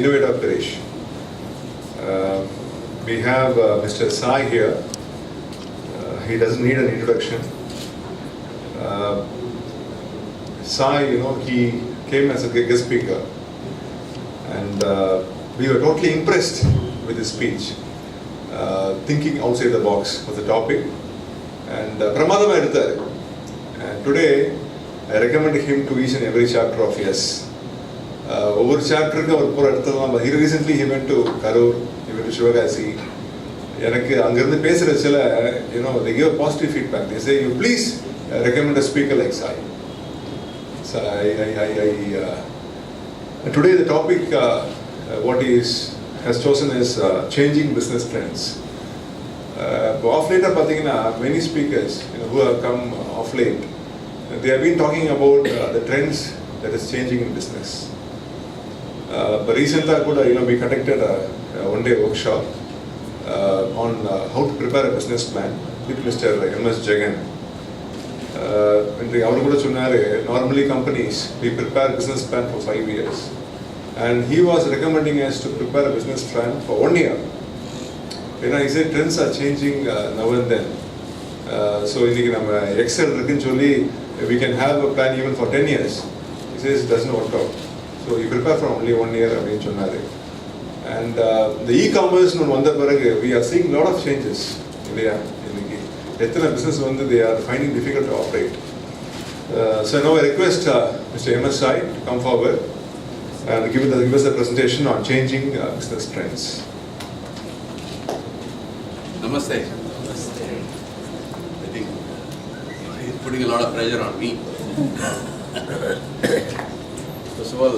Innovate Paresh. We have Mr. Sai here. He doesn't need an introduction. Sai, he came as a guest speaker, and we were totally impressed with his speech. Thinking outside the box was the topic, and Pramadama edutharu. And today, I recommend him to each and every chapter of his. Over chapter, he recently went to Karur, he went to Shivagasi. They give positive feedback. They say, you please recommend a speaker like Sai. So today the topic, what he has chosen is changing business trends. Off late, many speakers who have come off late, they have been talking about the trends that is changing in business. But recently, we conducted a one-day workshop on how to prepare a business plan with Mr. M.S. Jagan. Normally companies, we prepare a business plan for 5 years. And he was recommending us to prepare a business plan for 1 year. He said trends are changing now and then. So in Excel, we can have a plan even for 10 years. He says it doesn't work out. So you prepare for only 1 year. And the e-commerce, we are seeing a lot of changes. Business they are finding difficult to operate. So now I request Mr. M.S. Sai to come forward and give us a presentation on changing business trends. Namaste. I think he's putting a lot of pressure on me. First of all,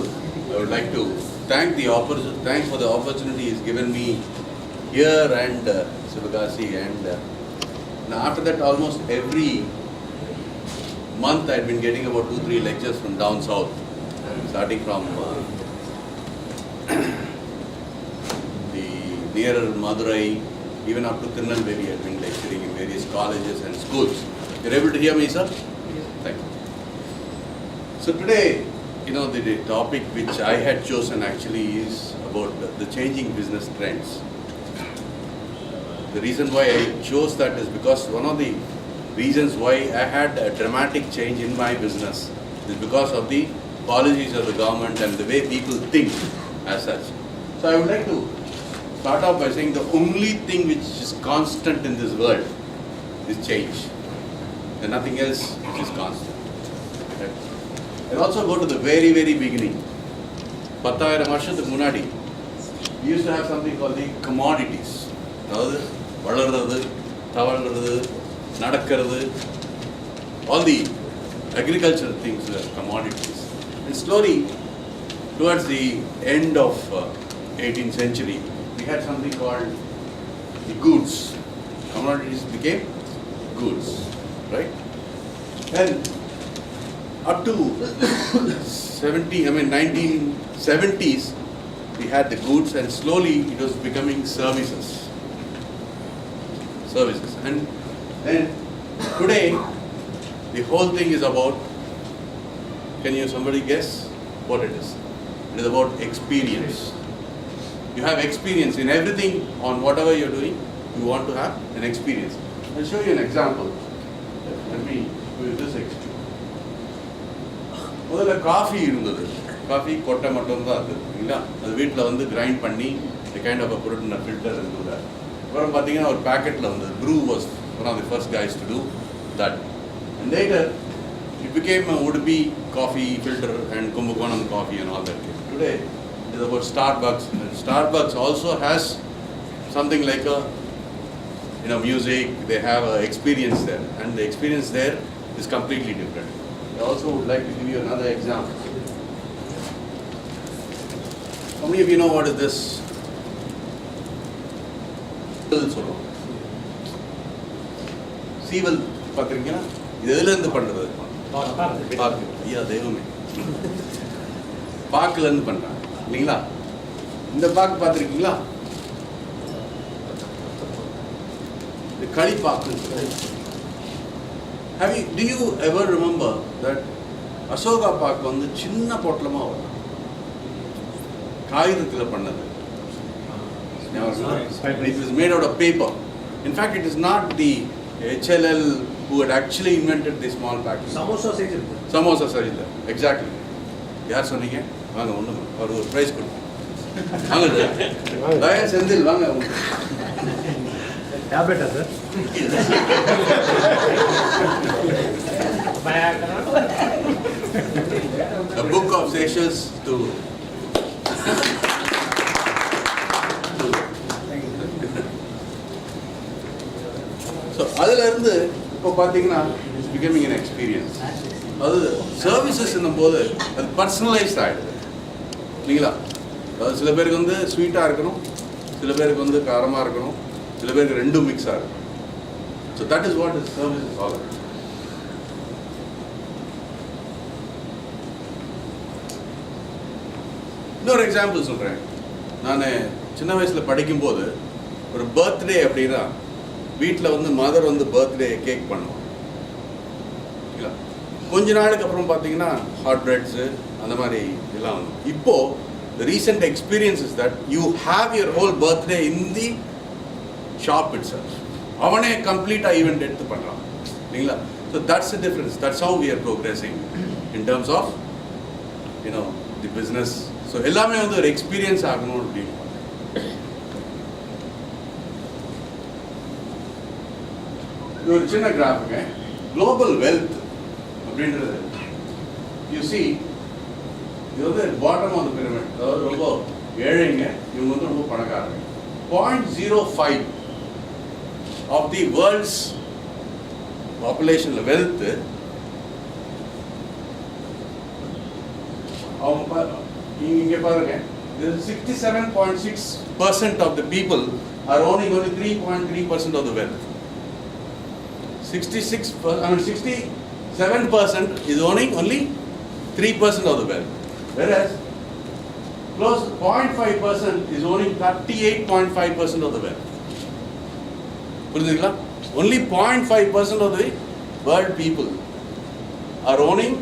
I would like to thanks for the opportunity he's given me here and Sivagasi, and after that almost every month I'd been getting about 2-3 lectures from down south, starting from the nearer Madurai, even up to Tirunelveli. I've been lecturing in various colleges and schools. You're able to hear me, sir? Yes. Thank you. So today, the topic which I had chosen actually is about the changing business trends. The reason why I chose that is because one of the reasons why I had a dramatic change in my business is because of the policies of the government and the way people think as such. So I would like to start off by saying the only thing which is constant in this world is change. There's nothing else which is constant. Okay? I'll also go to the very, very beginning. 10,000 வருஷத்துக்கு முன்னாடி we used to have something called the commodities. அதாவது வளர்றது, தவழ்றது, நடக்கிறது, all the agricultural things were commodities. And slowly, towards the end of 18th century, we had something called the goods. Commodities became goods, right? And up to 1970s, we had the goods, and slowly it was becoming services. And then today, the whole thing is about, somebody guess what it is? It is about experience. You have experience in everything, on whatever you're doing, you want to have an experience. I'll show you an example. Let me do this example. முதல்ல coffee இருந்தது. Coffee கொட்டை மட்டும் தான் இருந்தது இல்லைங்களா? அது வீட்டில் வந்து கிரைண்ட் பண்ணி the kind of a put it in a filter and do that. அப்புறம் பார்த்தீங்கன்னா ஒரு பேக்கெட்டில் வந்து brew was one of the first guys to do that. And later it became a Udupi coffee filter and Kumbakonam coffee and all that. Today it is about Starbucks. And Starbucks also has something like a music. They have an experience there, and the experience there is completely different. I also would like to give you another example. How many of you know what is this? Seawell, பார்க்குறீங்களா? இது எதுலேருந்து பண்ணுறது? பாக்கு. ஐயா தெய்வமே, பாக்குலேருந்து பண்ணுறாங்க இல்லைங்களா? இந்த பாக்கு பார்த்துருக்கீங்களா? இந்த களிப்பாக்கு. Do you ever remember that Asoka Park வந்து சின்ன பொட்டலமாக வரும்? காகிதத்தில் பண்ணது. It was made out of paper. In fact, it is not the HLL who had actually invented the small package. Samosa size. Samosa size. Exactly. யார் சொன்னீங்க? வாங்க ஒன்று ஒரு ப்ரைஸ் கொடுங்க. வாங்க சார். தயா செந்தில் வாங்க. டேப்லெட்டா sir? A book of Seychelles to so அதில் இருந்து இப்போ பார்த்தீங்கன்னா இட்ஸ் பிகமிங் an எக்ஸ்பீரியன்ஸ். அது சர்வீசஸ் என்னும்போது அது பர்சனலைஸ்ட் ஆகிடுது இல்லைங்களா? அதாவது சில பேருக்கு வந்து ஸ்வீட்டாக இருக்கணும், சில பேருக்கு வந்து காரமாக இருக்கணும், சில பேருக்கு ரெண்டும் மிக்ஸாக இருக்கும். So that is what is service is all. இன்னொரு எக்ஸாம்பிள் சொல்கிறேன். நான் சின்ன வயசில் படிக்கும்போது ஒரு பர்த்டே அப்படின்னா வீட்டில் வந்து மதர் வந்து பர்த்டே கேக் பண்ணுவோம் இல்லை. கொஞ்ச நாளுக்கு அப்புறம் பார்த்தீங்கன்னா ஹாட் பிரெட்ஸு அந்த மாதிரி எல்லாம் வந்து இப்போது recent experience is that you have your whole birthday in the shop itself. அவனே கம்ப்ளீட்டாக ஈவெண்ட் எடுத்து பண்ணுறான் இல்லைங்களா? So that's the difference. That's how we are progressing in terms of you know the business. ஸோ எல்லாமே வந்து ஒரு எக்ஸ்பீரியன்ஸ் ஆகணும் அப்படின்னு. இது ஒரு சின்ன கிராஃபுங்க. குளோபல் வெல்த் அப்படின்றது யூ சி இது வந்து பாட்டம் ஆஃப் த பிரமிட். அதாவது ரொம்ப ஏழைங்க, இவங்க வந்து ரொம்ப பணக்காரங்க. 0.05 ஆஃப் தி வேர்ல்ட்ஸ் பாப்புலேஷனில் வெல்த்து அவங்க இங்கே பாருங்க. 67.6% of the people are owning only 3.3% of the wealth. 67% is owning only 3% of the wealth, whereas close 0.5% is owning 38.5% of the wealth. புரியுதுங்களா? Only 0.5% of the world people are owning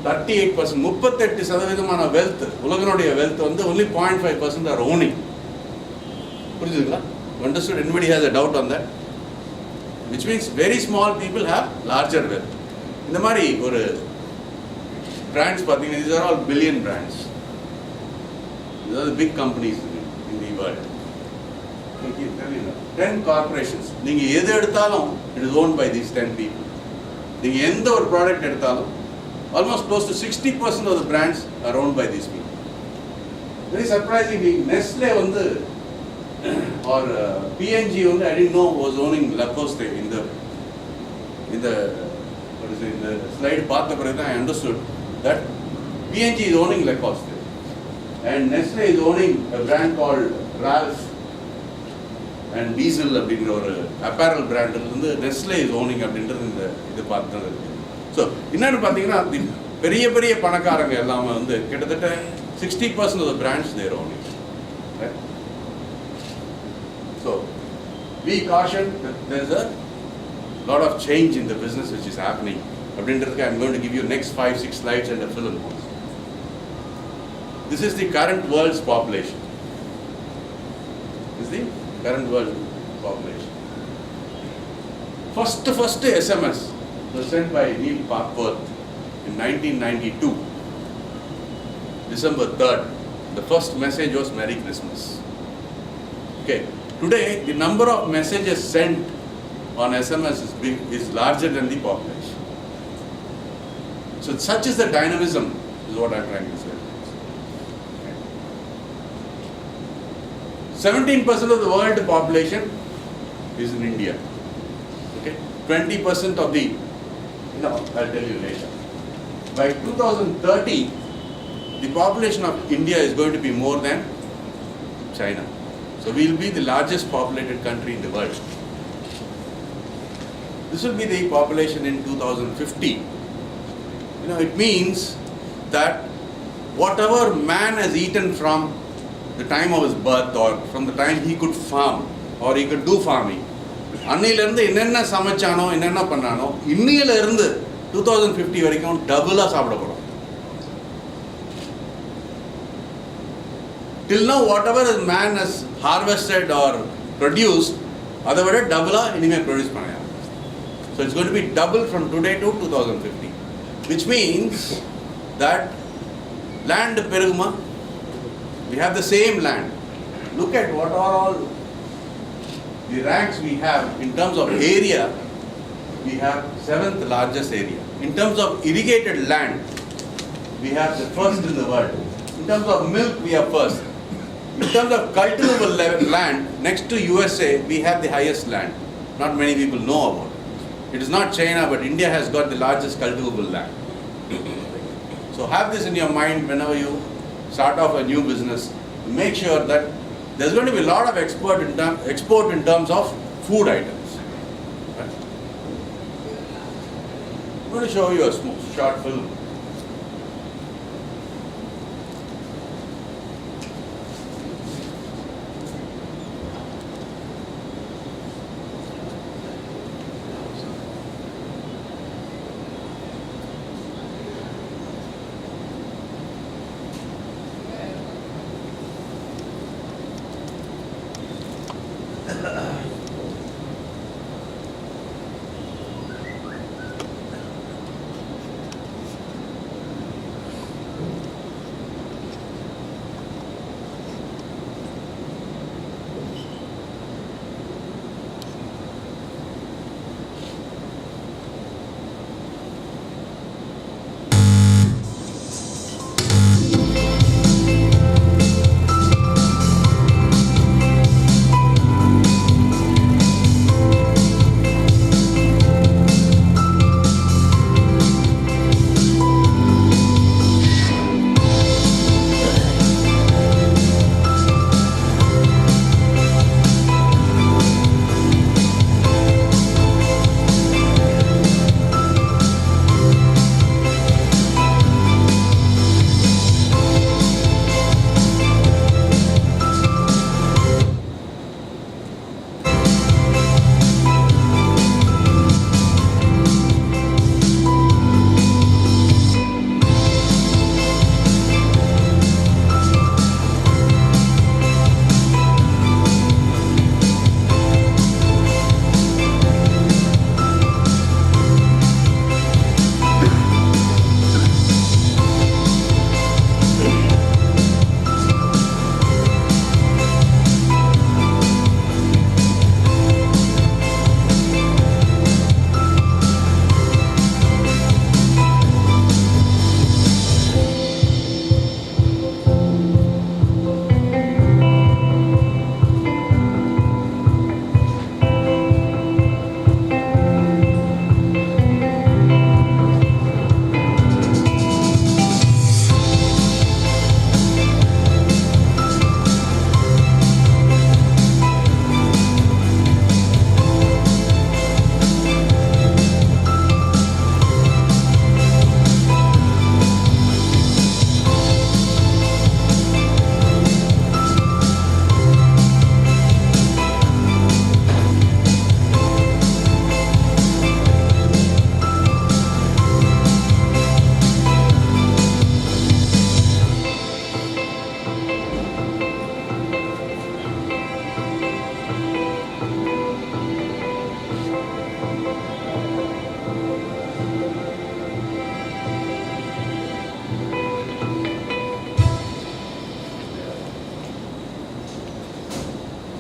38%. 38% wealth, உலகனுடைய wealth வந்து only 0.5% are owning. புரியுதுங்களா? Understood? Anybody has a doubt on that? Which means very small people have larger wealth. இந்த மாதிரி ஒரு brands பார்த்தீங்கன்னா these are all billion brands. These are the big companies in the world. 10 corporations. நீங்கள் எது எடுத்தாலும் it is owned by these 10 people. நீங்கள் எந்த ஒரு ப்ராடக்ட் எடுத்தாலும் almost close to 60% of the brands are owned by these people. Very surprisingly, Nestle வந்து or P&G வந்து I didn't know was owning Lacoste in the what is it, in the slide பார்த்த பிறகு தான் I understood that P&G is owning Lacoste and Nestle is owning a brand called Ralph and Diesel அப்படிங்கிற ஒரு apparel brand வந்து Nestle is owning அப்படின்றது இந்த இது பார்த்தது. ஸோ என்னென்னு பார்த்தீங்கன்னா பெரிய பெரிய பணக்காரங்க எல்லாமே வந்து கிட்டத்தட்ட 60% of the brands they are owning. Right? So we caution that there is a lot of change in the business which is happening. அப்படின்றதுக்கு I am going to give you next 5-6 slides and a film. This is the current world's population. This is the current world population. First SMS was sent by Neil Parkworth in 1992, December 3rd. The first message was Merry Christmas. Okay. Today, the number of messages sent on SMS is larger than the population. So such is the dynamism, is what I am trying to say. 17% of the world population is in India. Okay. 20% of the, I'll tell you later. By 2030, the population of India is going to be more than China. So we will be the largest populated country in the world. This will be the population in 2050. It means that whatever man has eaten from the time of his birth or from the time he could farm or he could do farming, அன்னையிலேருந்து என்னென்ன சமைச்சானோ என்னென்ன பண்ணானோ இன்னையிலேருந்து 2050 வரைக்கும் டபுளாக சாப்பிட போகிறோம். Till now, whatever the man has harvested or produced, அதை விட டபுளா இனிமே ப்ரொடியூஸ் பண்ணலாம். So it's going to be double from today to 2050, which means that land peruguma, we have the same land. Look at what are all the ranks we have in terms of area. We have 7th largest area. In terms of irrigated land, we have the first in the world. In terms of milk, we are first. In terms of cultivable land, next to USA, we have the highest land. Not many people know about it. It is not China, but India has got the largest cultivable land. So have this in your mind whenever you start off a new business. Make sure that there's going to be a lot of export in terms of food items. Right? I'm going to show you a short film.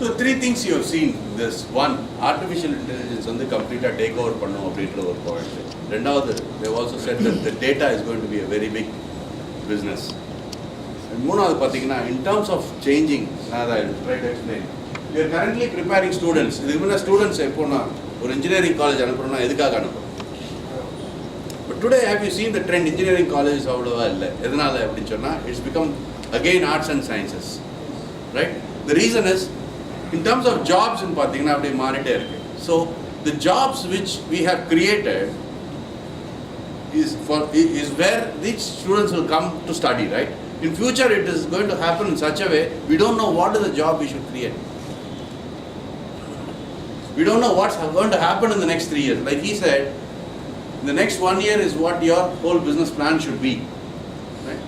So three things you have seen. This one, artificial intelligence வந்து கம்ப்ளீட்டாக take over பண்ணும் அப்படின்ற ஒரு point. ரெண்டாவது, they have also said that the data is going to be a very big business. மூணாவது பார்த்தீங்கன்னா, in terms of changing, நான் அதை try to explain. We are currently preparing students. இதுக்கு முன்னாடி ஸ்டூடெண்ட்ஸ் எப்போனா ஒரு இன்ஜினியரிங் காலேஜ் அனுப்புறோம்னா எதுக்காக அனுப்புறோம்? But today have you seen the trend? Engineering colleges அவ்வளவா இல்லை. எதனால அப்படின்னு சொன்னால், it's become again arts and sciences, right? The reason is, in terms of jobs in பார்த்தீங்கன்னா அப்படியே மாறிட்டே இருக்கு. So the jobs which we have created is where these students will come to study, right? In future it is going to happen in such a way, we don't know what is the job we should create. We don't know what's going to happen in the next 3 years. Like he said, the next 1 year is what your whole business plan should be, right?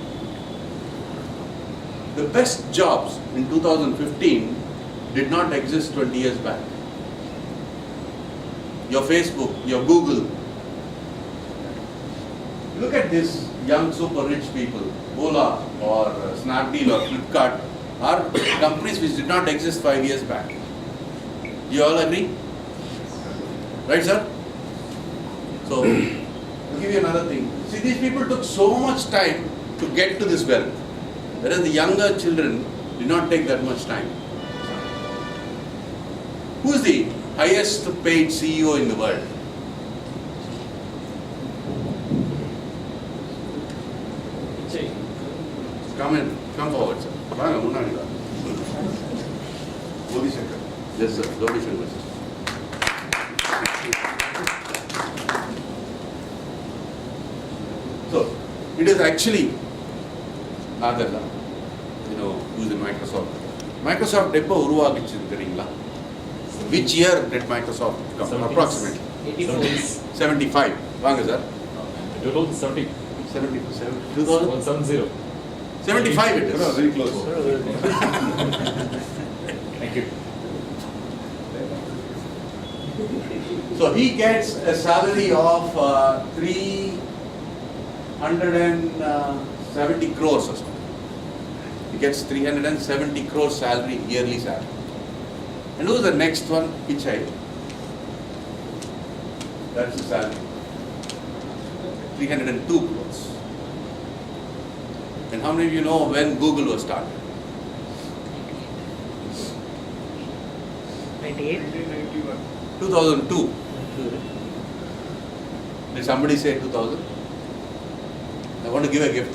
The best jobs in 2015 did not exist 20 years back. Your Facebook, your Google. Look at this young super rich people, Ola or Snapdeal or Flipkart are companies which did not exist 5 years back. You all agree? Right, sir? So, I'll give you another thing. See, these people took so much time to get to this wealth, whereas the younger children did not take that much time. Who is the highest paid CEO in the world? Come forward, sir. Yes, sir. Jodi Shankar, sir. So, it is actually Adela, who's in Microsoft. Microsoft எப்போ உருவாக்கிச்சுன்னு தெரியுங்களா? Which year did Microsoft come? Approximately 75. வாங்க sir. 2070. 2070. 75 it is. No, very close. Thank you. So he gets a salary of 370 crores or something. He gets 370 crores salary, yearly salary. And who's the next one? Pichai. That's the salary. 302 crores. And how many of you know when Google was started? 2002. Did somebody say 2000? I want to give a gift.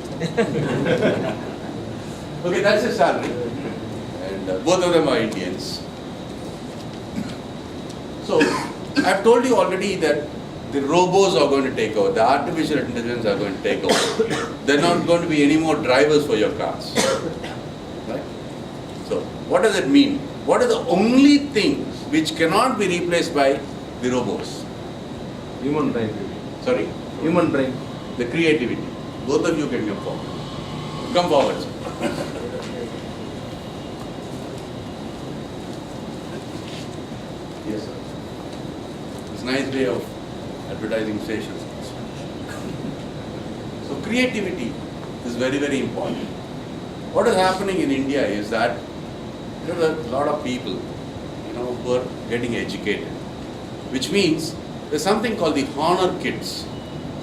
Okay, that's his salary. And both of them are Indians. So, I've told you already that the robots are going to take over, the artificial intelligence are going to take over. There are not going to be any more drivers for your cars. Right? So, what does it mean? What is the only thing which cannot be replaced by the robots? Human brain. Sorry? Human brain. The creativity. Both of you can come forward. Come forward, sir. Yes, sir. It's a nice way of advertising stations. So creativity is very, very important. What is happening in India is that there are a lot of people, who are getting educated, which means there's something called the honor kids.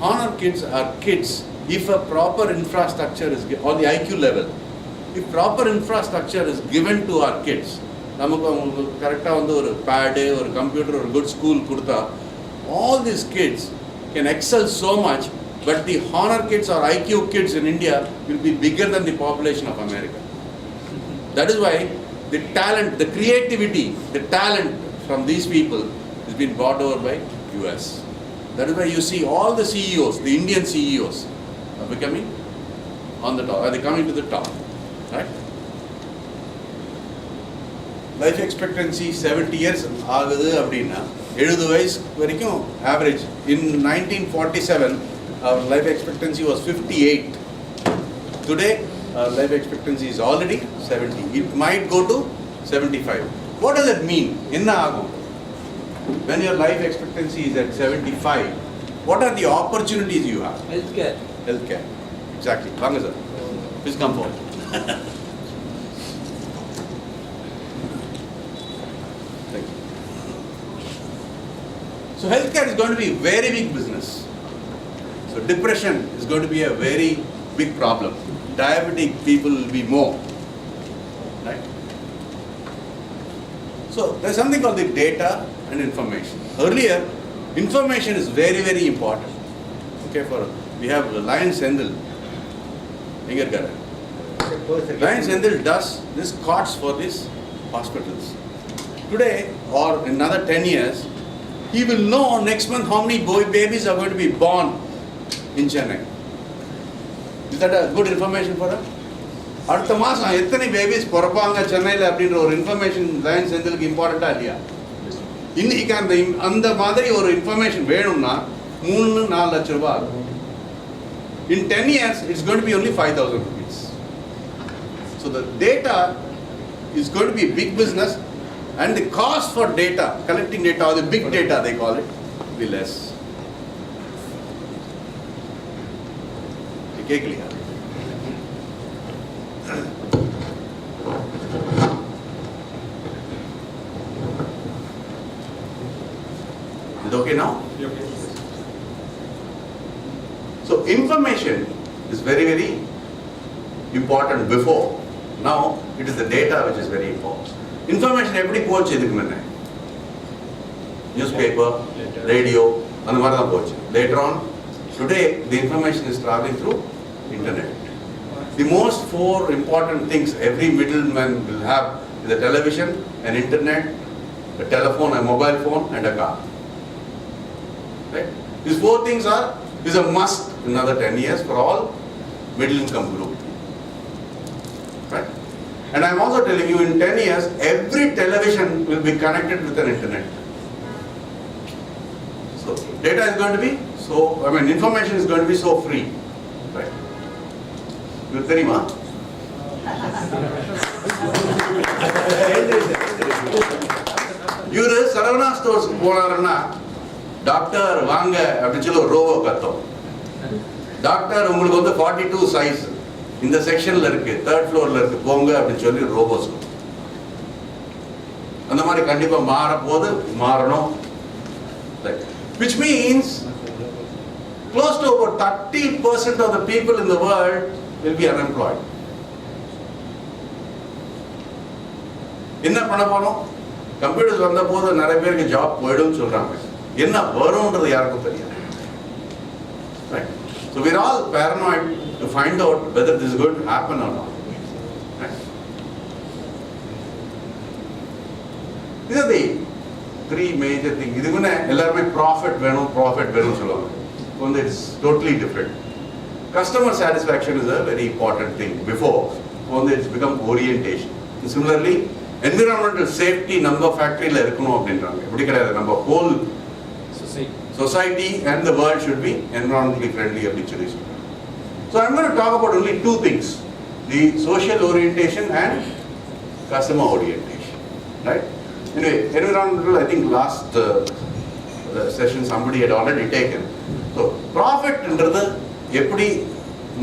Honor kids are kids if a proper infrastructure is on the IQ level. If proper infrastructure is given to our kids, நமக்கு அவங்களுக்கு கரெக்டாக வந்து ஒரு pad ஒரு computer ஒரு good school கொடுத்தா all these kids can excel so much, but the honor kids or IQ kids in India will be bigger than the population of America. That is why the talent, the creativity, the talent from these people has been brought over by US. That is why you see all the CEOs, the Indian CEOs are becoming on the top, are they coming to the top, right? Life expectancy 70 years ஆகுது அப்படின்னா 70 வயசு வரைக்கும் average. In 1947 our life expectancy was 58. Today our life expectancy is already 70. It might go to 75. What does it mean? என்ன ஆகும்? When your life expectancy is at 75, what are the opportunities you have? Healthcare. Exactly. வாங்க sir. Please come forward. So healthcare is going to be a very big business. So depression is going to be a very big problem. Diabetic people will be more. Right? So there's something called the data and information. Earlier, information is very, very important. Okay, we have Lion Sendil. Lion Sendil does this cots for these hospitals. Today or in another 10 years, he will know next month how many babies are going to be born in Chennai. Is that a good information for us? அடுத்த மாதம் எத்தனை babies பிறப்பாங்க சென்னையில் அப்படின்ற ஒரு information line செந்திலுக்கு இம்பார்ட்டண்ட்டாக இல்லையா? இன்னைக்கு அந்த மாதிரி ஒரு இன்ஃபர்மேஷன் வேணும்னா 3-4 லட்ச ரூபாய் ஆகும். In 10 years, it's going to be only 5,000 rupees. So So the data is going to be a big business, and the cost for data, collecting data, or the big data they call it, will be less. Okay, clear? Is it okay now? So information is very, very important before. Now it is the data which is very important. Information எப்படி போச்சு இதுக்கு முன்ன? Newspaper, radio, அந்த மாதிரி தான் போச்சு. Later on, today the information is traveling through internet. The most four important things every middleman will have is a television, an internet, a telephone, a mobile phone, and a car. Right? These four things is a must in another 10 years for all middle income group. Right? And I'm also telling you, in 10 years, every television will be connected with an internet. So data is going to be information is going to be so free. Right? You தெரியுமா? இவரு Saravana stores போனாருன்னா doctor வாங்க அப்படின்னு சொல்லி ஒரு robot கத்தோம். Doctor உங்களுக்கு வந்து 42 size இந்த செக்ஷன்ல இருக்கு, 3rd ஃப்ளோர்ல இருக்கு, போங்க அப்படின்னு சொல்லி ரோபோஸ். அந்த மாதிரி கண்டிப்பா மாறணும். Which means close to about 30% of the people in the world will be unemployed. என்ன பண்ண போறோம்? கம்ப்யூட்டர்ஸ் வந்த போது நிறைய பேருக்கு ஜாப் போயிடும் சொல்றாங்க. என்ன வரும்ன்றது யாருக்கும் தெரியாது. Right? So we're all paranoid to find out whether this is going to happen or not. Right? These are the three major things. இது முன்ன எல்லாருமே ப்ராஃபிட் வேணும் சொல்லுவாங்க. When it's totally different. Customer satisfaction is a very important thing. Before, when it's become orientation. And similarly, environmental safety நம்ம ஃபேக்டரியில இருக்கணும் அப்படின்றாங்க. எப்படி கிடையாது, நம்ம whole society and the world should be environmentally friendly அப்படின்னு சொல்லி சொல்றாங்க. So I'm going to talk about only two things, the social orientation and customer orientation. Right? Anyway, environmental, I think last session somebody had already taken. So profit என்றது எப்படி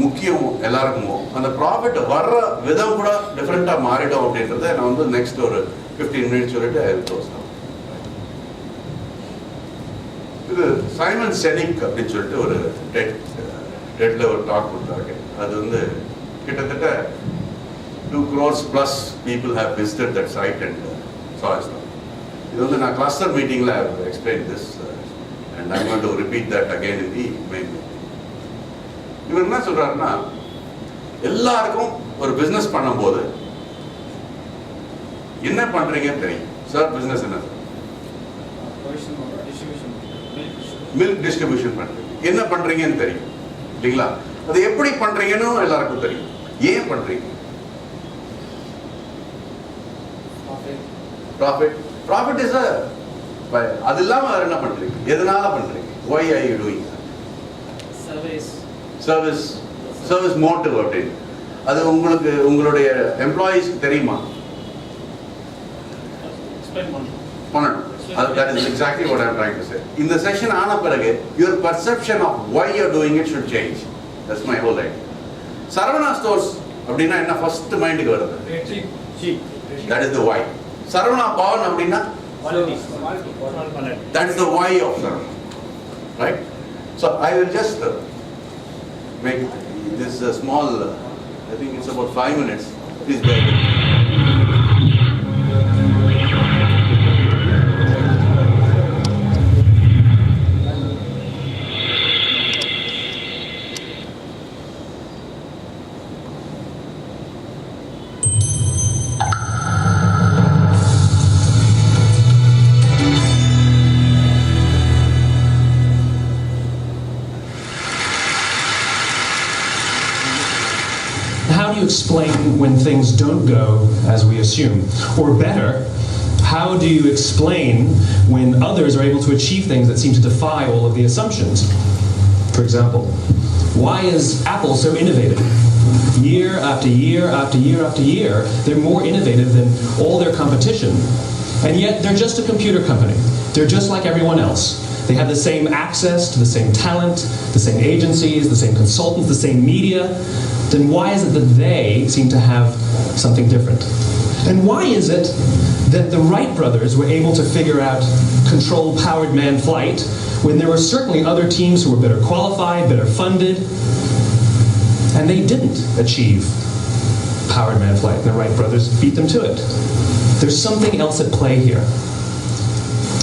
முக்கியம் எல்லாருக்குமோ, அந்த profit வர்ற விதம் கூட டிஃப்ரெண்டா மாறிடும் அப்படின்றத நான் வந்து நெக்ஸ்ட் ஒரு 15 minutes சொல்லிட்டு ஐ வில் க்ளோஸ். இது சைமன் செனிக் அப்படின்னு சொல்லிட்டு ஒரு டெட்ல ஒரு டாக் கொடுத்தாங்க. அது வந்து கிட்டத்தட்ட 2 crores plus people have visited that site and saw it. இது வந்து நான் கிளஸ்டர் மீட்டிங்ல explain this and I'm going to repeat that again in the main meeting. இவர் என்ன சொல்றாருன்னா, எல்லாருக்கும் ஒரு பிசினஸ் பண்ணும்போது என்ன பண்றீங்கன்னு தெரியும். சார் பிசினஸ் என்ன? மில்க் டிஸ்ட்ரிபியூஷன் பண்றீங்க. என்ன பண்றீங்கன்னு தெரியும் இல்லைங்களா? அது எப்படி பண்றீங்கன்னு எல்லாருக்கும் தெரியும். ஏன் பண்றீங்க? ப்ராஃபிட் இஸ் அது இல்லாம வேற என்ன பண்றீங்க? எதனால பண்றீங்க? why are you doing that? Service motive அப்படின்னு. அது உங்களுக்கு உங்களுடைய எம்ப்ளாயீஸ்க்கு தெரியுமா? பண்ணணும். That is exactly what I am trying to say. In the session ஆன பிறகு your perception of why you are doing it should change. That's my whole idea. Saravana stores அப்படின்னா என்ன ஃபர்ஸ்ட் மைண்டுக்கு வருது? That is the why. Saravana Pawan அப்படின்னா that is the why of Saravana. Right? So I will just make this a small, I think it's about 5 minutes. Please bear with me. How do you explain when things don't go as we assume? Or better, how do you explain when others are able to achieve things that seem to defy all of the assumptions? For example, Why is Apple so innovative? Year after year after year after year, they're more innovative than all their competition. And yet, they're just a computer company. They're just like everyone else. They have the same access to the same talent, the same agencies, the same consultants, the same media. Then why is it that they seem to have something different? And why is it that the Wright brothers were able to figure out controlled powered manned flight when there were certainly other teams who were better qualified, better funded, and they didn't achieve powered manned flight? The Wright brothers beat them to it. There's something else at play here.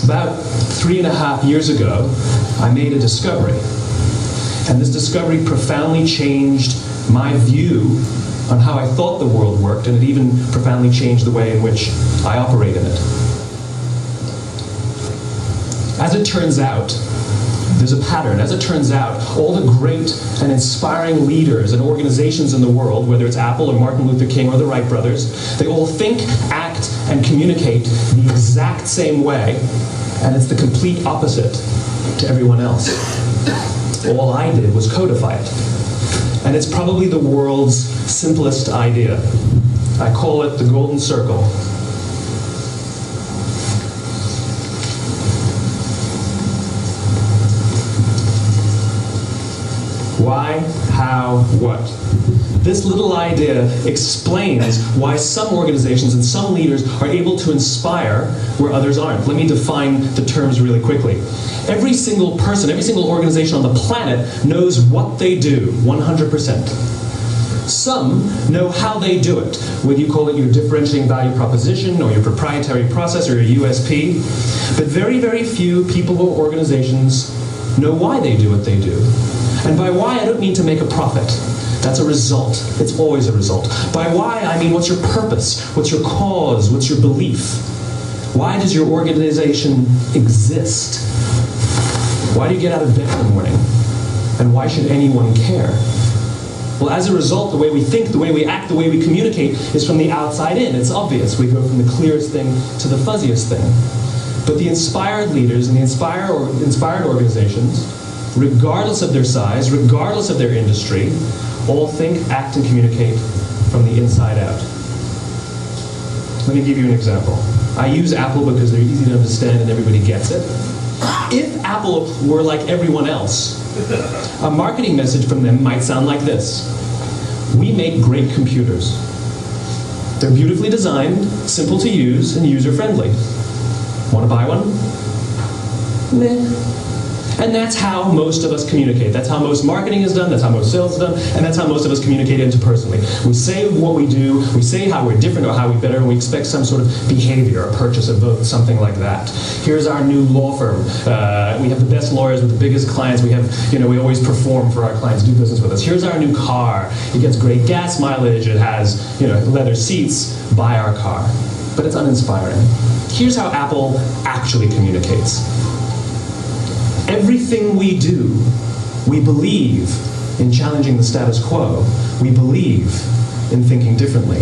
About 3.5 years ago, I made a discovery. And this discovery profoundly changed my view on how I thought the world worked, and it even profoundly changed the way in which I operate in it. As it turns out, there's a pattern. As it turns out, all the great and inspiring leaders and organizations in the world, whether it's Apple or Martin Luther King or the Wright brothers, they all think, act, and communicate the exact same way, and it's the complete opposite to everyone else. All I did was codify it. And it's probably the world's simplest idea. I call it the golden circle. Why, how, what? This little idea explains why some organizations and some leaders are able to inspire where others aren't. Let me define the terms really quickly. Every single person, every single organization on the planet knows what they do, 100%. Some know how they do it, whether you call it your differentiating value proposition or your proprietary process or your USP. But very, very few people or organizations know why they do what they do. And by why, I don't mean to make a profit. That's a result. It's always a result. By why, I mean what's your purpose? What's your cause? What's your belief? Why does your organization exist? Why do you get out of bed in the morning? And why should anyone care? Well, as a result, the way we think, the way we act, the way we communicate is from the outside in. It's obvious. We go from the clearest thing to the fuzziest thing. But the inspired leaders and the inspired organizations, regardless of their size, regardless of their industry, all think, act, and communicate from the inside out. Let me give you an example. I use Apple because they're easy to understand and everybody gets it. If Apple were like everyone else, a marketing message from them might sound like this. We make great computers. They're beautifully designed, simple to use, and user-friendly. Want to buy one? Meh. And that's how most of us communicate. That's how most marketing is done, that's how most sales is done, and that's how most of us communicate interpersonally. We say what we do, we say how we're different or how we're better, and we expect some sort of behavior, a purchase, a vote, something like that. Here's our new law firm. We have the best lawyers with the biggest clients. We have, we always perform for our clients, do business with us. Here's our new car. It gets great gas mileage. It has, leather seats. Buy our car. But it's uninspiring. Here's how Apple actually communicates. Everything we do, we believe in challenging the status quo. We believe in thinking differently.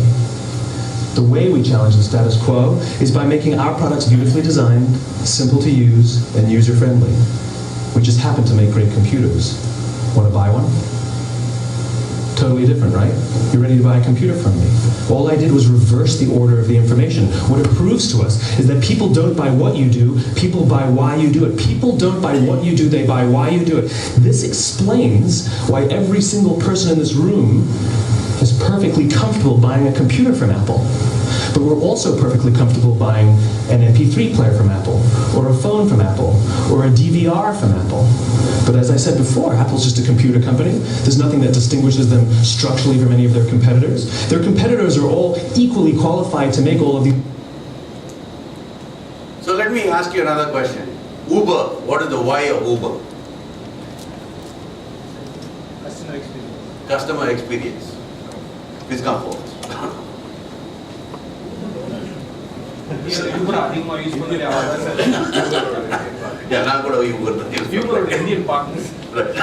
The way we challenge the status quo is by making our products beautifully designed, simple to use, and user-friendly. We just happen to make great computers. Want to buy one? Totally different, right? You're ready to buy a computer from me. All I did was reverse the order of the information. What it proves to us is that people don't buy what you do, people buy why you do it. People don't buy what you do, they buy why you do it. This explains why every single person in this room is perfectly comfortable buying a computer from Apple. But we're also perfectly comfortable buying an MP3 player from Apple, or a phone from Apple, or a DVR from Apple. But as I said before, Apple's just a computer company. There's nothing that distinguishes them structurally from any of their competitors. Their competitors are all equally qualified to make all of these. So let me ask you another question. Uber, what is the why of Uber? Customer experience. Customer experience. Please come forward. Uber அதிகமா use பண்ணல நான் கூட Uber Uber Indian partners. Right.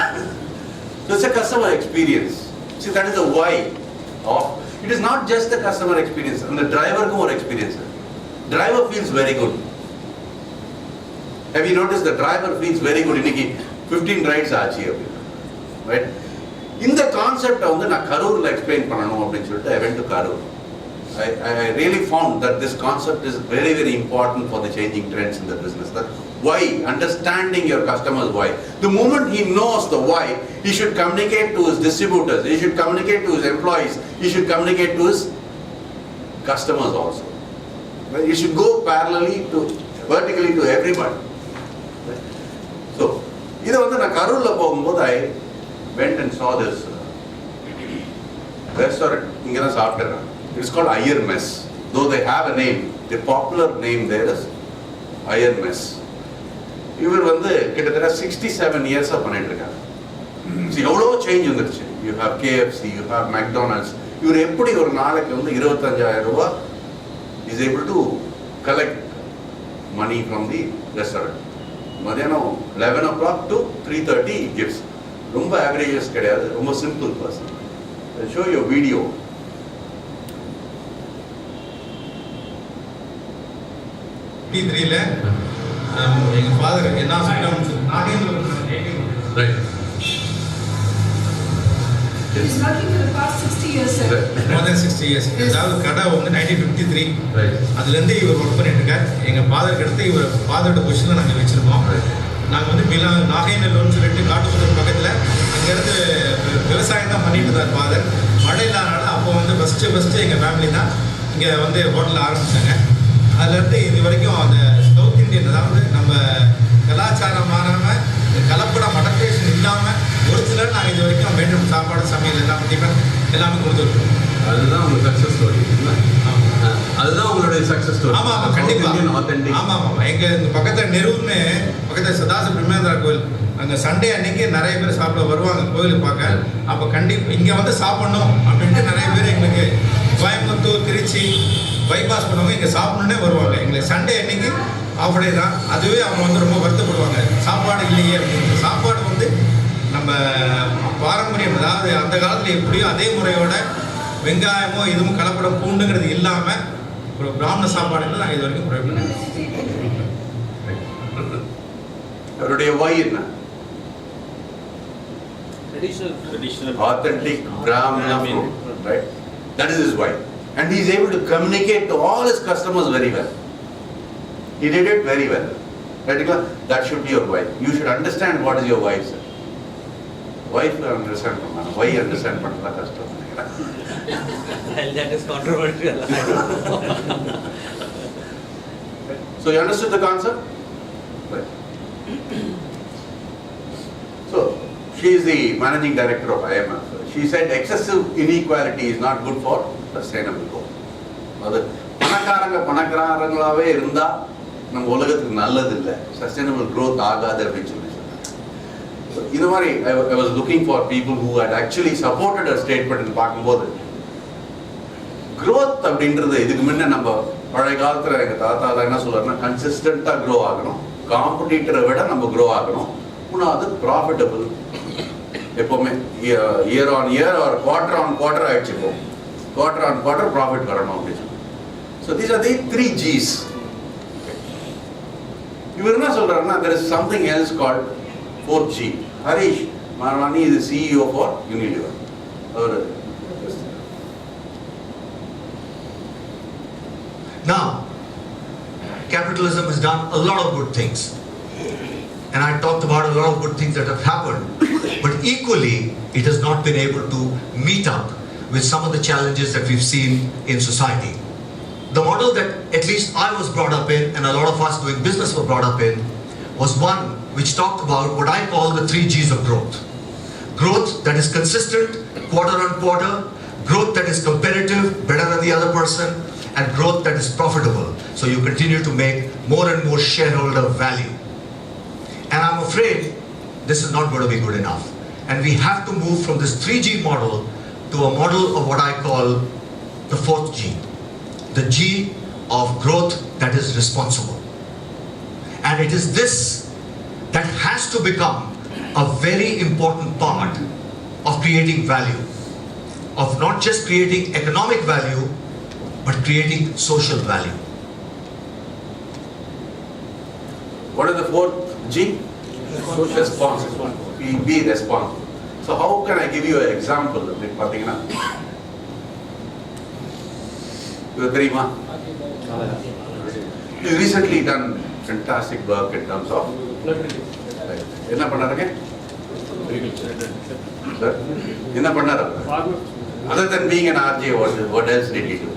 So it's a customer experience. See, that is the why of. It is not just the customer experience. And the driver more experience. Driver feels very good. Have you noticed the driver feels very good? 15 rides aachi, right? இந்த கான்செப்டை வந்து நான் கரூரில் explain பண்ணணும் அப்படின்னு சொல்லிட்டு I went to Karur. I really found that this concept is very, very important for the changing trends in the business. That why, understanding your customers' why. The moment he knows the why, he should communicate to his distributors, he should communicate to his employees, he should communicate to his customers also. He should go parallelly to, vertically to everybody. So, இதை வந்து நான் கரூரில் போகும்போது I went and saw this restaurant. இங்கே தான் சாப்பிட்டேன். It's called Iyer Mess. Though they have a name, the popular name there is Iyer Mess. இவர் வந்து கிட்டத்தட்ட 67 இயர்ஸாக பண்ணிட்டு இருக்காங்க. எவ்வளோ சேஞ்ச் வந்துருச்சு. You have KFC, you have McDonald's. இவர் எப்படி ஒரு நாளைக்கு வந்து 25,000 ரூபாய் is able to collect money from the restaurant. மதியானம் 11 o'clock to 3:30 கிவ்ஸ். ரொம்ப ஆவரேஜஸ் கிடையாது, ரொம்ப simple person. Show your video. P3ல எங்க ஃபாதர் என்ன சொல்லிட்டாங்க right. He's working for the past 60 years, sir. More than 60 years. அதாவது கடை வந்து 1953 ரைட். அதுலேருந்து இவர் ஒர்க் பண்ணிட்டு இருக்கார். எங்கள் ஃபாதருக்கு அடுத்து இவர் ஃபாதரோட பொசிஷனில் நாங்கள் வச்சுருக்கோம். நாங்கள் வந்து நாகைநல்லூர்னு சொல்லிட்டு காட்டுப்புதூர் பக்கத்தில் அங்கேருந்து விவசாயம் தான் பண்ணிட்டு இருந்தார் ஃபாதர். மழை இல்லாதனால அப்போ வந்து ஃபஸ்ட்டு எங்கள் ஃபேமிலி தான் இங்கே வந்து ஹோட்டலில் ஆரம்பித்தாங்க. அதுலேருந்து இது வரைக்கும் அந்த சவுத் இந்தியன், அதாவது நம்ம கலாச்சாரம் மாறாமல் கலப்படம் அடப்டேஷன் இல்லாமல் ஒரு சிலர் நாங்கள் இது வரைக்கும் வேண்டும் சாப்பாடு சமையல் எல்லாம் டிஃபன் எல்லாமே கொடுத்துருக்கோம். அதுதான் உங்க சக்ஸஸ் ஸ்டோரி. அதுதான் உங்களுடைய சக்ஸஸ் ஸ்டோரி. ஆமாம் ஆமாம் கண்டிப்பாக. ஆத்தென்டிக். ஆமாம் ஆமாம். எங்கள் இந்த பக்கத்தில் நெரூர்னு பக்கத்தில் சதாச பிரம்மேந்திரா கோயில், அங்கே சண்டே அன்னைக்கு நிறைய பேர் சாப்பிட வருவாங்க கோயிலுக்கு பார்க்க. அப்போ இங்கே வந்து சாப்பிட்ணும் அப்படின்ட்டு நிறைய பேர் எங்களுக்கு கோயம்புத்தூர், திருச்சி பைபாஸ் பண்ணவங்க இங்கே சாப்பிட்ணுன்னே வருவாங்க. எங்களுக்கு சண்டே அன்னைக்கு ஆஃப் டே தான். அதுவே அவங்க வந்து ரொம்ப வருத்தப்படுவாங்க, சாப்பாடு இல்லையே அப்படின்னு. சாப்பாடு வந்து நம்ம பாரம்பரியம், அதாவது அந்த காலத்தில் எப்படியோ அதே முறையோட வெங்காயமோ இதுவும் கலப்படம் பூண்டுங்கிறது இல்லாமல் ஒரு பிராமண சாப்பாடுன்னு நாங்கள் இது வரைக்கும் ப்ரொவைட் பண்ணிருக்கோம். அவருடைய வாய் என்ன? Traditional. Authentic Brahmana food, right? That is his why. And he is able to communicate to all his customers very well. He did it very well. Right? That should be your why. You should understand what is your why, sir. Wife understand பண்ணலாம், why understand பண்ணலாம் கஷ்டம். That is controversial. So you understood the concept? Right. So she is the managing director of IMF. She said excessive inequality is not good for sustainable growth. அது பணக்காரங்களாவே இருந்தா நம்ம உலகத்துக்கு நல்லது இல்லை, sustainable growth ஆகாது அப்படின்னு சொல்லி சொன்னாங்க. இது மாதிரி I was looking for people who had actually supported her statement. பார்க்கும்போது growth அப்படின்றது இதுக்கு முன்ன நம்ம பழைய காலத்தில் எங்கள் தாத்தா என்ன சொல்றாருன்னா கன்சிஸ்டண்ட்டாக க்ரோ ஆகணும், காம்படிட்டரை விட நம்ம க்ரோ ஆகணும், மூணாவது ப்ராஃபிட்டபிள், எப்போவுமே இயர் ஆன் இயர் ஒரு குவார்டர் ஆன் குவார்டர் ஆகிடுச்சு, இப்போ குவார்டர் ஆன் குவார்டர் ப்ராஃபிட் வரணும் அப்படின்னு சொல்லி. So these are the 3 Gs. இவர் என்ன சொல்றாருன்னா there is something else called 4th G. Harish Marwani is the CEO for Unilever. Now, capitalism has done a lot of good things. And I talked about a lot of good things that have happened. But equally, it has not been able to meet up with some of the challenges that we've seen in society. The model that at least I was brought up in, and a lot of us doing business were brought up in, was one which talked about what I call the 3 Gs of growth. Growth that is consistent, quarter on quarter, growth that is competitive, better than the other person, and growth that is profitable. So you continue to make more and more shareholder value. And I'm afraid this is not going to be good enough. And we have to move from this 3G model to a model of what I call the 4th G. The G of growth that is responsible. And it is this that has to become a very important part of creating value. Of not just creating economic value, but creating social value. What is the 4th G? Responsible. Be responsible. So how can I give you an example? அப்படின்னு பார்த்தீங்கன்னா இது தெரியுமா? You recently done fantastic work in terms of என்ன பண்ணாருங்க? என்ன பண்ணாரு? Other than being an RJ, what else did he do?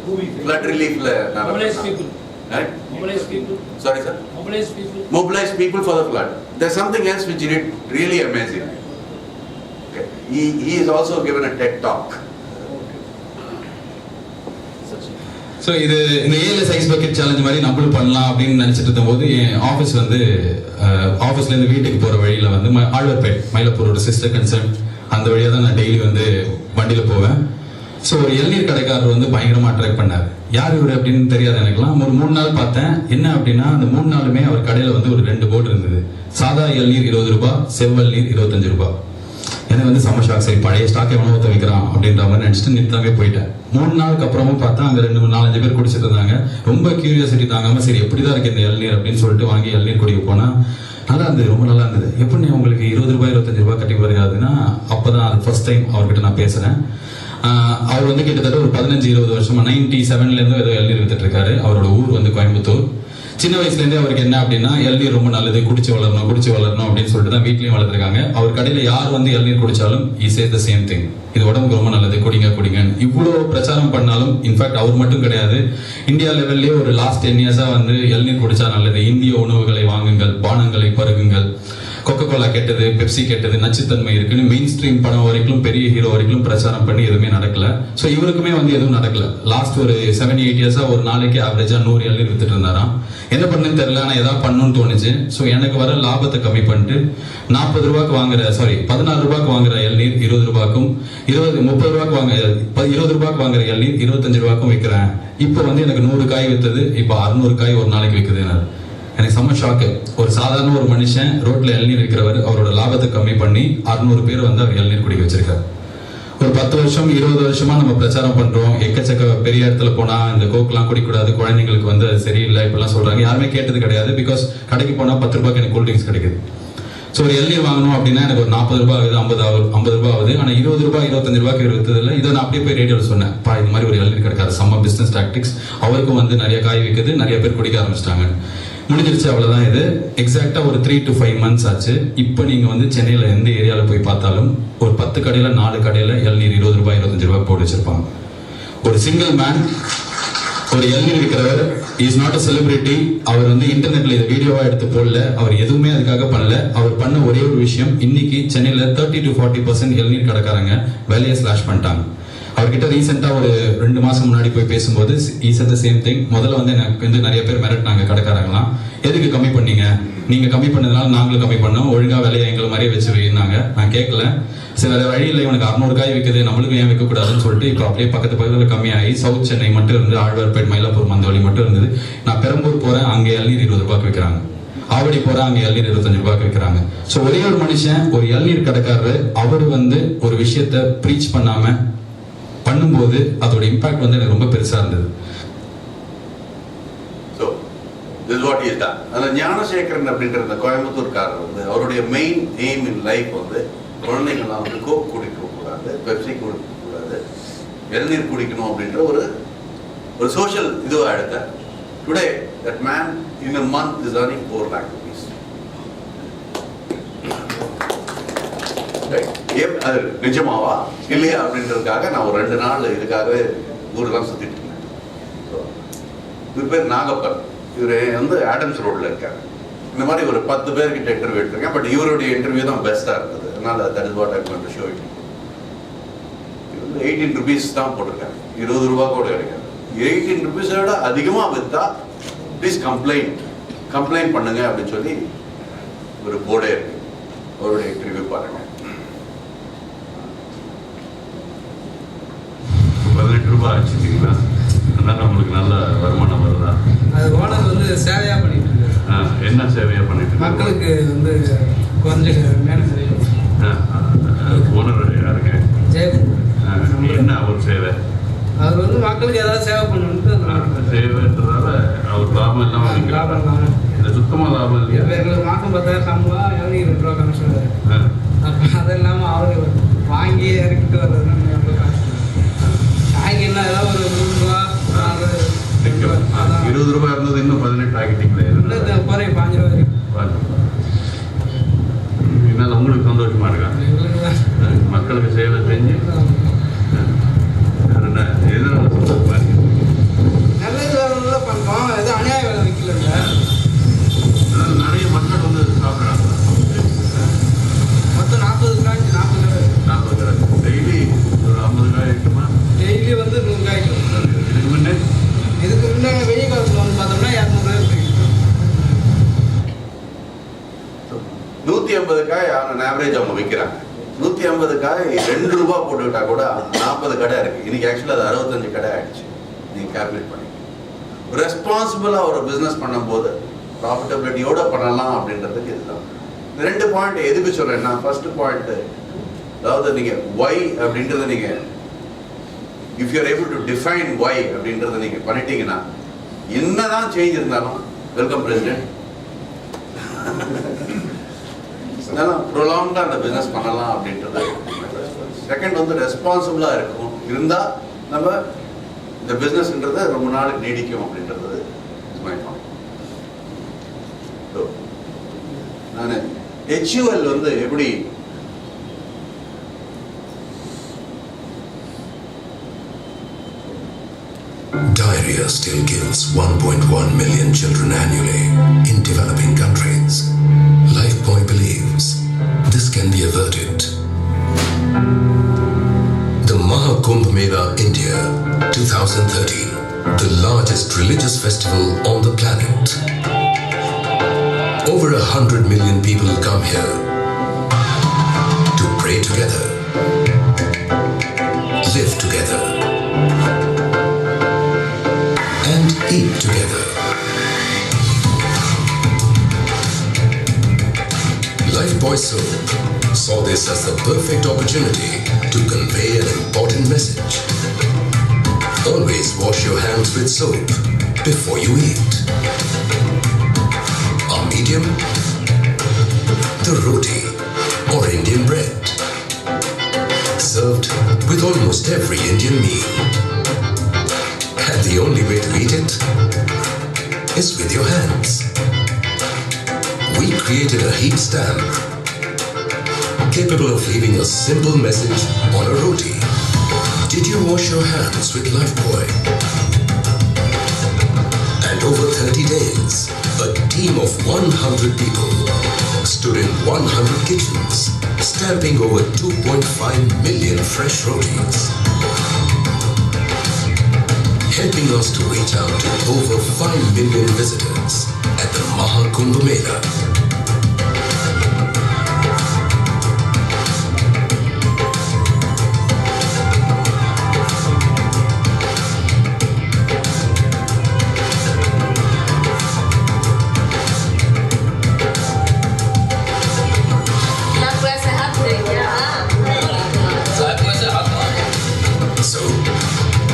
Flood relief Mobilize people. Right? Mobilize people. Sorry, sir? Mobilize people. Mobilize people for the flood. There's something else which he did really amazing. Okay. He is also given a TED talk. So இது இந்த ஏழு size bucket challenge மாதிரி நம்மளும் பண்ணலாம் அப்படின்னு நினச்சிட்டு இருக்கும்போது என் office வந்து ஆஃபீஸ்லேருந்து வீட்டுக்கு போகிற வழியில் வந்து ஆழ்வார்பேட் மயிலாப்பூரோட சிஸ்டர் கன்சர்ன் அந்த வழியாக தான் நான் டெய்லி வந்து வண்டியில் போவேன். ஸோ ஒரு இளநீர் கடைக்காரர் வந்து பயங்கரமாக அட்ராக்ட் பண்ணார். யார் இவர் அப்படின்னு தெரியாது எனக்குலாம். ஒரு 3 நாள் பார்த்தேன். என்ன அப்படின்னா அந்த 3 நாளுமே அவர் கடையில் வந்து ஒரு 2 போர்டு இருந்தது. சாதா இளநீர் 20 ரூபாய், செவ்வல் நீர் 25 ரூபாய். எனக்கு வந்து செம்ம ஷாக். சரி பழைய ஸ்டாக்கை எவ்வளோ ஊற்ற வைக்கிறான் அப்படின்ற மாதிரி நினச்சிட்டு நிறுத்தாமே போயிட்டேன். 3 நாளுக்கு அப்புறமும் பார்த்தா அங்கே 2-4-5 பேர் குடிச்சிட்டு இருந்தாங்க. ரொம்ப கியூரியாசிட்டி தாங்காமல் சரி எப்படி தான் இருக்கு இந்த இளநீர் அப்படின்னு சொல்லிட்டு வாங்கி இளநீர் குடிக்க போனால் நல்லா இருந்தது, ரொம்ப நல்லா இருந்தது. எப்படி உங்களுக்கு 20 ரூபாய் 25 ரூபாய் கட்டி வருகிறதுனா அப்போ தான் அது ஃபர்ஸ்ட் டைம் அவர்கிட்ட நான் பேசுகிறேன். அவர் வந்து கிட்டத்தட்ட ஒரு 15-20 வருஷமா 97லேருந்து ஏதோ இளநீர் வித்துட்டு இருக்காரு. அவரோட ஊர் வந்து கோயம்புத்தூர். சின்ன வயசுலேருந்தே அவருக்கு என்ன அப்படின்னா இளநீர் ரொம்ப நல்லது, குடிச்சு வளரணும் அப்படின்னு சொல்லிட்டு தான் வீட்லேயும் வளர்த்துருக்காங்க. அவர் கடையில் யார் வந்து இளநீர் குடிச்சாலும் he says the same thing. இது உடம்புக்கு ரொம்ப நல்லது, குடிங்க. இவ்வளோ பிரச்சாரம் பண்ணாலும் இன்ஃபேக்ட் அவர் மட்டும் கிடையாது, இந்தியா லெவல்லேயே ஒரு லாஸ்ட் 10 இயர்ஸாக வந்து இளநீர் குடிச்சா நல்லது, இந்திய உணவுகளை வாங்குங்கள், பானங்களை பருகுங்கள், கொக்கோகோலா கெட்டது, பெப்சி கெட்டது, நச்சுத்தன்மை இருக்குன்னு மெயின் ஸ்ட்ரீம் படம் வரைக்கும் பெரிய ஹீரோ வரைக்கும் பிரச்சாரம் பண்ணி எதுவுமே நடக்கல. ஸோ இவருக்குமே வந்து எதுவும் நடக்கல. லாஸ்ட் ஒரு 7-8 இயர்ஸா ஒரு நாளைக்கு ஆவரேஜா 100 இளநீர் வித்துட்டு இருந்தாராம். என்ன பண்ணுன்னு தெரியல, ஆனால் ஏதாவது பண்ணணும்னு தோணுச்சு. ஸோ எனக்கு வர லாபத்தை கம்மி பண்ணிட்டு 40 ரூபாய்க்கு வாங்குற 16 ரூபாய்க்கு வாங்குற இளநீர் 20 ரூபாய்க்கும் 30 ரூபாய்க்கு 20 ரூபாய்க்கு வாங்குற இளநீர் 25 ரூபாய்க்கும் விற்கிறேன். இப்போ வந்து எனக்கு 100 காய் வித்தது இப்போ 600 காய் ஒரு நாளைக்கு விற்குது. எனக்கு செம்ம ஷாக்கு. ஒரு சாதாரண ஒரு மனுஷன் ரோட்ல இளநீர் விற்கிறவர் அவரோட லாபத்தை கம்மி பண்ணி 600 பேர் வந்து அவர் இளநீர் குடிக்க வச்சிருக்காரு. ஒரு 10 வருஷம் 20 வருஷமா நம்ம பிரச்சாரம் பண்றோம். எக்கச்சக்க பெரிய இடத்துல போனா இந்த கோக்கெல்லாம் குடிக்கூடாது, குழந்தைங்களுக்கு வந்து அது சரியில்லை இப்பெல்லாம் சொல்றாங்க. யாருமே கேட்டது கிடையாது. பிகாஸ் கடைக்கு போனா 10 ரூபாய்க்கு எனக்கு கூல்ட்ரிங்க்ஸ் கிடைக்குது. ஸோ ஒரு இளநீர் வாங்கணும் அப்படின்னா எனக்கு ஒரு 40 ரூபாய் ஆகுது, 50 ரூபாய் ஆகுது. ஆனால் 20 ரூபாய் 25 ரூபாய்க்கு விற்றதில்லை. இதை நான் அப்படியே போய் ரேடியோவில் சொன்னேன், பா இந்த மாதிரி ஒரு இளநீர் கிடைக்காது, செம்ம பிஸ்னஸ் டாக்டிக்ஸ், அவருக்கும் வந்து நிறைய காய் விற்குது, நிறைய பேர் குடிக்க ஆரம்பிச்சிட்டாங்க. முடிஞ்சிருச்சு, அவ்வளோதான். இது எக்ஸாக்டாக ஒரு 3 to 5 months ஆச்சு. இப்போ நீங்கள் வந்து சென்னையில் எந்த ஏரியாவில் போய் பார்த்தாலும் ஒரு 10 கடையில் 4 கடையில் இளநீர் 20 ரூபாய் 25 ரூபாய் போட்டு வச்சிருப்பாங்க. ஒரு சிங்கிள் மேன் ஒரு இளநீர் விற்கிறவர் இஸ் நாட் அ செலிபிரிட்டி. அவர் வந்து இன்டர்நெட்ல இதை வீடியோவா எடுத்து போடல, அவர் எதுவுமே அதுக்காக பண்ணல. அவர் பண்ண ஒரே ஒரு விஷயம், இன்னைக்கு சென்னையில் 30 to 40% இளநீர் கடைக்காரங்க வேலையை ஸ்லாஷ் பண்ணிட்டாங்க. அவர்கிட்ட ரீசெண்டா ஒரு 2 மாசம் முன்னாடி போய் பேசும்போது he said the same thing. முதல்ல வந்து எனக்கு வந்து நிறைய பேர் மிரட்டினாங்க கடைக்காரங்களாம், எதுக்கு கம்மி பண்ணீங்க, நீங்க கம்மி பண்ணதுனால நாங்களும் கம்மி பண்ணோம், ஒழுங்கா வேலையை எங்களை மாதிரியே வச்சு வைனாங்க. நான் கேட்கல, சரி வேற வழி இல்லை, இவனுக்கு 600 காய் விற்குது, நம்மளுக்கு ஏன் விற்கக்கூடாதுன்னு சொல்லிட்டு இப்போ அப்படியே பக்கத்துல கம்மியாகி சவுத் சென்னை மட்டும் இருந்து ஆழ்வார்பேட், மயிலாப்பூர், மந்தவழி மட்டும் இருந்தது. நான் பெரம்பூர் போறேன், அங்கே இளநீர் 20 ரூபாய்க்கு விற்கிறாங்க. ஆவடி போறேன், அங்கே இளநீர் 25 ரூபாய்க்கு விற்கிறாங்க. ஸோ ஒரே ஒரு மனுஷன், ஒரு இளநீர் கடைக்காரரு, அவர் வந்து ஒரு விஷயத்த ப்ரீச் பண்ணாம பண்ணும்போது அதோட இம்பாக்ட் வந்து எனக்கு ரொம்ப பெருசா இருந்தது. So this is what he has done. அந்த ஞானசேகரன் அப்படின்ற அந்த கோயம்புத்தூர்காரர் வந்து அவருடைய மெயின் எய்ம் இன் லைஃப் வந்து குழந்தைங்கள்லாம் வந்து கோக் குடிக்கக்கூடாது, பெப்சி குடிக்கக்கூடாது, இளநீர் குடிக்கணும் அப்படின்ற ஒரு சோஷியல் இதுவாக எடுத்தார். Today that man in a month is earning 4 lakh rupees. அது நிஜமாவா இல்லையா அப்படின்றதுக்காக நான் ஒரு 2 நாள் இதுக்காகவே ஊரெல்லாம் சுத்திட்டு இருந்தேன். இவர் பேர் நாகப்பன், இவர் வந்து ஆடம்ஸ் ரோட்ல இருக்காரு. இந்த மாதிரி ஒரு 10 பேர்கிட்ட இன்டர்வியூ எடுத்திருக்கேன். பட் இவருடைய இன்டர்வியூ தான் பெஸ்டா இருந்தது. அதனால that is what I want to show you. இது வந்து 18 rupees தான் போட்டிருக்காங்க, 20 ரூபாய் கூட கிடைக்காது. 18 rupees-ஓட அதிகமா வித்தா ப்ளீஸ் கம்ப்ளைண்ட் பண்ணுங்க அப்படின்னு சொல்லி ஒரு போர்டே இருக்கு. அவருடைய இன்டர்வியூ பாருங்க. 18 ரூபாய் ஆச்சுங்களா? அதனால நம்மளுக்கு நல்ல வருமானம் வருதா? அது ஓனர் வந்து சேவையா பண்ணிட்டு இருக்காரு. என்ன சேவையா பண்ணிட்டு இருக்காரு? மக்களுக்கு வந்து கொஞ்சம் மேனேஜர் ஓனர் யாருங்க? ஜெயக்குமார். என்ன அவர் சேவை? அவர் வந்து மக்களுக்கு ஏதாவது சேவை பண்ணணும்ட்டு சேவைன்றதால அவர் லாபம் எல்லாம் வாங்கிக்கிறாங்க. இந்த சுத்தமா லாபம் இல்லையா? எங்களுக்கு மாதம் 10,000 சம்பளம், 2 ரூபா கமிஷன். அப்போ அது இல்லாமல் வாங்கி இறக்கிட்டு வர்றது ரொம்ப கஷ்டம். சாய்க்கு என்ன ஏதாவது ஒரு 100 ரூபா 20 ரூபாய் இருந்தது இன்னும் 18 ஆகிட்டீங்களே. போகிறேன் 5 ரூபா வரைக்கும். இதனால உங்களுக்கு சந்தோஷமா இருக்கா? மக்களுக்கு சேவை செஞ்சு எதனால சந்தோஷமா இருக்கு? நல்லது வேலை பண்ணுறோம், எதுவும் அநியாய வேலை வைக்கல. நிறைய மக்கள் வந்து சாப்பிட்றாங்க. மொத்தம் 40 காய் 40 கடை டெய்லி ஒரு 50 காய் இருக்குமா? டெய்லி வந்து 100 காய். இதுக்கு முன்னே வெயில் காலத்தில் வந்து பார்த்தோம்னா 200 ரூபாய். 150 காய் ஆன் ஆவரேஜ் அவங்க விற்கிறாங்க. 150 காய் 2 ரூபா போட்டுக்கிட்டா கூட 40 கடை இருக்கு. இன்னைக்கு ஆக்சுவலாக அது 65 கடை ஆயிடுச்சு. நீங்கள் கால்குலேட் பண்ணி ரெஸ்பான்சிபிளாக ஒரு பிஸ்னஸ் பண்ணும்போது ப்ராஃபிட்டபிலிட்டியோட பண்ணலாம் அப்படின்றதுக்கு இதுதான். இந்த 2 பாயிண்ட் எதுக்கு சொல்கிறேன்னா, ஃபர்ஸ்ட் பாயிண்ட் அதாவது நீங்கள் ஒய் அப்படின்றத நீங்கள் if you're able to define why அப்படின்றத நீங்கள் பண்ணிட்டீங்கன்னா என்னதான் சேஞ்ச் இருந்தாலும் வெல்கம் பிரசிடென்ட் ப்ரொலாங்காக அந்த பிஸ்னஸ் பண்ணலாம் அப்படின்றது. செகண்ட் வந்து ரெஸ்பான்சிபிளாக இருக்கும் இருந்தால் நம்ம இந்த பிஸ்னஸ்ன்றது ரொம்ப நாளுக்கு நீடிக்கும் அப்படின்றது இஸ் மை பாயிண்ட். நான் HUL வந்து எப்படி Diarrhea still kills 1.1 million children annually in developing countries. LifeBoy believes this can be averted. The Mahakumbh Mela India 2013, the largest religious festival on the planet. Over 100 million people come here to pray together, live together, and eat together. LifeBoy Soap saw this as the perfect opportunity to convey an important message. Always wash your hands with soap before you eat. Our medium, the roti or Indian bread, served with almost every Indian meal. And the only way to eat it is with your hands. We created a heat stamp capable of leaving a simple message on a roti. Did you wash your hands with LifeBoy? And over 30 days, a team of 100 people stood in 100 kitchens, stamping over 2.5 million fresh rotis, helping us to reach out to over 5 million visitors at the Mahakumbh Mela. So,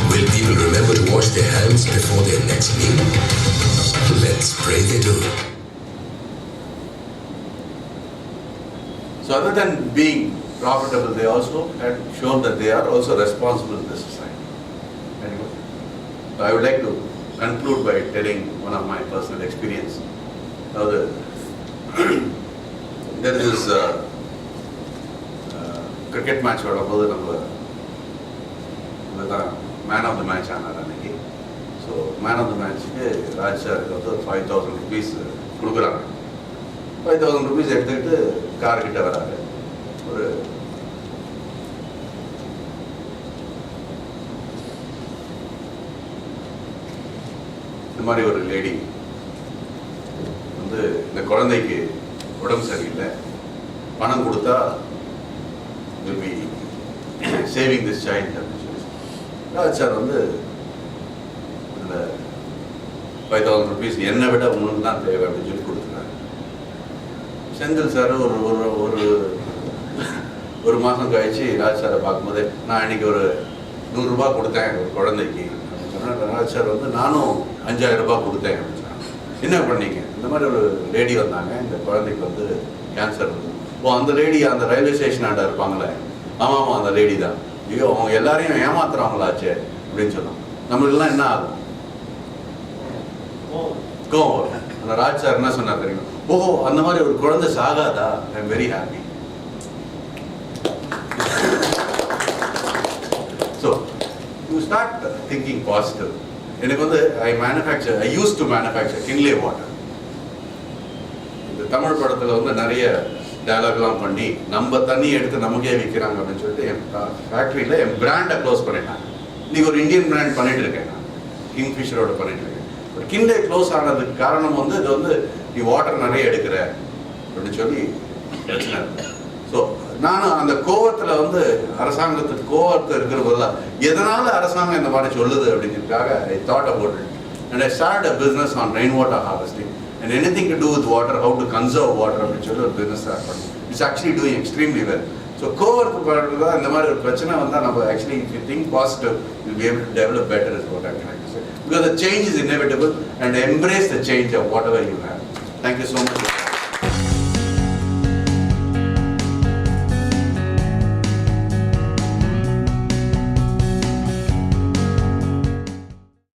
will people remember to wash their hands before their next meal? Let's pray they do. So other than being profitable, they also had shown that they are also responsible in this society. Anyway, so I would like to conclude by telling one of my personal experience. Now there is this cricket match வரும்போது நம்ம man of the match ஆனார் அன்னைக்கு. So man of the மேட்ச்சுக்கு ராஜ் சாருக்கு வந்து 5,000 rupees கொடுக்குறாங்க. 5,000 rupees எடுத்துக்கிட்டு கார்கிட்ட வராரு. ஒரு இந்த மாதிரி ஒரு லேடி வந்து இந்த குழந்தைக்கு உடம்பு சரியில்லை, பணம் கொடுத்தா will be saving this child அப்படின்னு சொல்லி ராஜ் சார் வந்து இந்த 5,000 rupees என்னை விட உங்களுக்கு தான் தேவை அப்படின்னு சொல்லி கொடுத்துருக்காரு. செந்தில் சார் ஒரு மாதம் கழிச்சு ராஜ் சாரை பார்க்கும்போது நான் இன்னைக்கு ஒரு 100 ரூபாய் கொடுத்தேன் ஒரு குழந்தைக்கு அப்படின்னு சொன்னால் ராஜ் சார் வந்து நானும் 5,000 ரூபாய் கொடுத்தேன் அப்படின்னு சொன்னாங்க. என்ன பண்ணீங்க? இந்த மாதிரி ஒரு லேடி வந்தாங்க, இந்த குழந்தைக்கு வந்து கேன்சர் வந்து அந்த லேடி அந்த ரயில்வே ஸ்டேஷன் ஆண்ட இருப்பாங்களே ஆமாம் அந்த லேடி தான், ஐயோ அவங்க எல்லாரையும் ஏமாத்துறாங்களாச்சே அப்படின்னு சொன்னோம். நம்மளுக்கெல்லாம் என்ன ஆகும்? கோவம் வரும். அந்த ராஜ் சார் என்ன சொன்னார் தெரியுமா? ஓஹோ அந்த மாதிரி ஒரு குழந்தை சாகாதா, I am very happy. So you start thinking positive. எனக்கு வந்து I use to manufacture Kinley water. இந்த தமிழ் படத்தில் வந்து நிறைய டயலாக்லாம் பண்ணி நம்ம தண்ணி எடுத்து நமக்கே விற்கிறாங்க அப்படின்னு சொல்லிட்டு என் ஃபேக்ட்ரியில் என் பிராண்டை க்ளோஸ் பண்ணிட்டாங்க. இன்றைக்கி ஒரு இந்தியன் பிராண்ட் பண்ணிட்டு இருக்கேன் நான், கிங்ஃபிஷரோட பண்ணிட்டு இருக்கேன். பட் கின்லே க்ளோஸ் ஆனதுக்கு காரணம் வந்து இது வந்து நீ வாட்டர் நிறைய எடுக்கிற அப்படின்னு சொல்லி பிரச்சனை இருக்கு. ஸோ நானும் அந்த கோவத்தில் வந்து அரசாங்கத்துக்கு கோவத்தை இருக்கிற போதுதான் எதனால அரசாங்கம் இந்த மாதிரி சொல்லுது அப்படிங்கிறதுக்காக I thought about it and I start a business on rain water harvesting and anything to do with water, how to conserve water அப்படின்னு சொல்லி ஒரு பிஸ்னஸ் ஸ்டார்ட் பண்ணி it's actually doing extremely well. So கோவர்க்கு தான் இந்த மாதிரி ஒரு பிரச்சனை வந்தால் நம்ம actually if you think positive will be able to develop better is what I can say because the change is inevitable and embrace the change of whatever you have. Thank you so much.